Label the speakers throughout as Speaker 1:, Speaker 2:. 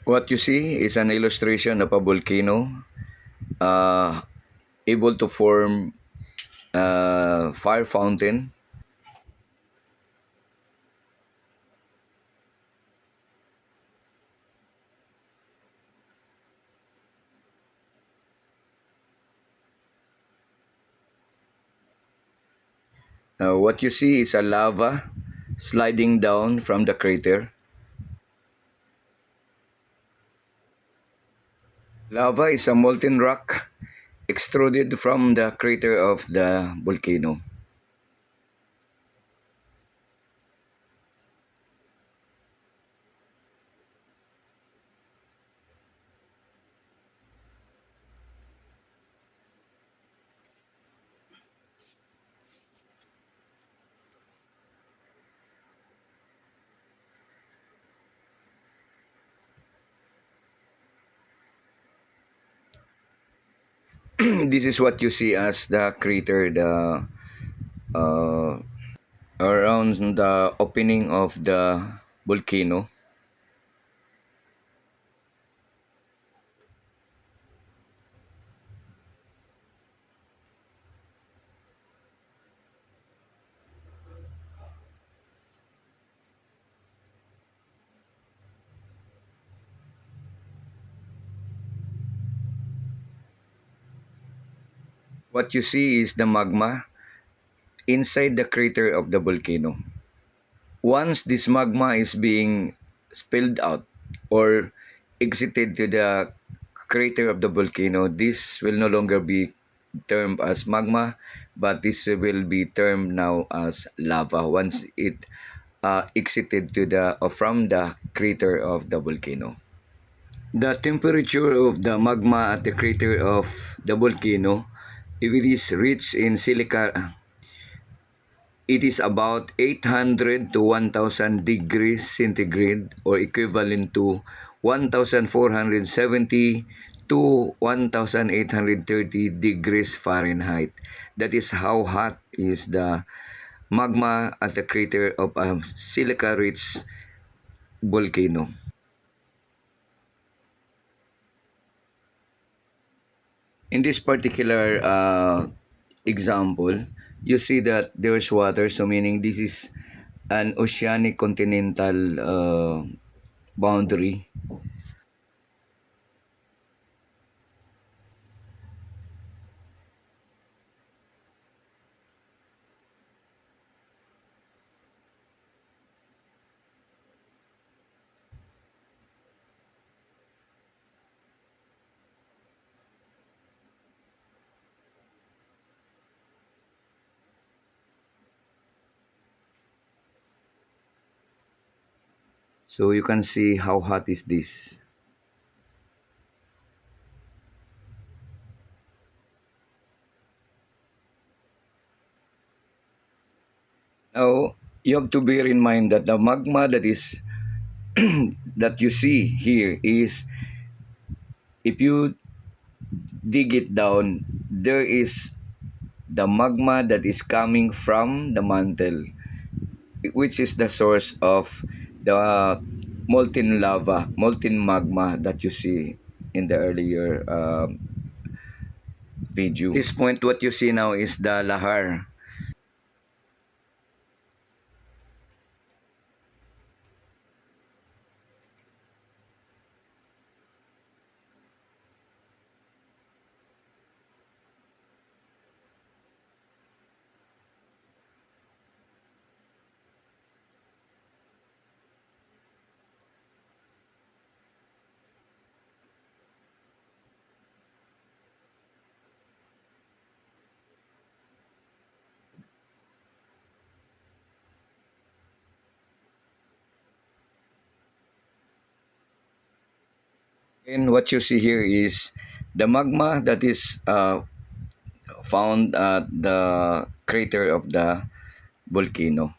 Speaker 1: What you see is an illustration of a volcano uh, able to form a fire fountain. What you see is a lava sliding down from the crater. Lava is a molten rock extruded from the crater of the volcano. This is what you see as the crater, the uh, around the opening of the volcano. What you see is the magma inside the crater of the volcano. Once this magma is being spilled out or exited to the crater of the volcano, this will no longer be termed as magma, but this will be termed now as lava once it exited to the or from the crater of the volcano. The temperature of the magma at the crater of the volcano, if it is rich in silica, it is about 800 to 1,000 degrees centigrade or equivalent to 1,470 to 1,830 degrees Fahrenheit. That is how hot is the magma at the crater of a silica-rich volcano. In this particular example, you see that there's water, so meaning this is an oceanic continental boundary. So you can see how hot is this. Now, you have to bear in mind that the magma that is that you see here is, if you dig it down, there is the magma that is coming from the mantle, which is the source of the molten lava, molten magma that you see in the earlier video. At this point, what you see now is the lahar. And what you see here is the magma that is found at the crater of the volcano.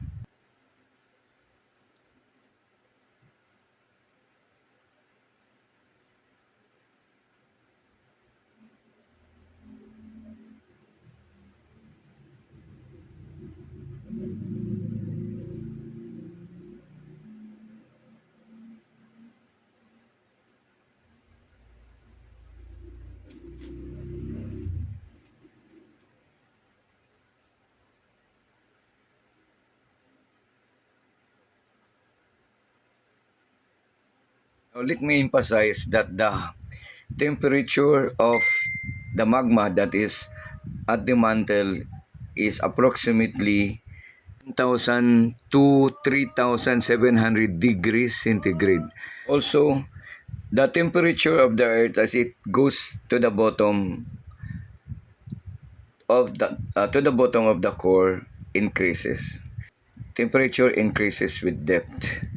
Speaker 1: Now, let me emphasize that the temperature of the magma that is at the mantle is approximately 1,000 to 3,700 degrees centigrade. Also, the temperature of the earth as it goes to the bottom to the bottom of the core increases. Temperature increases with depth.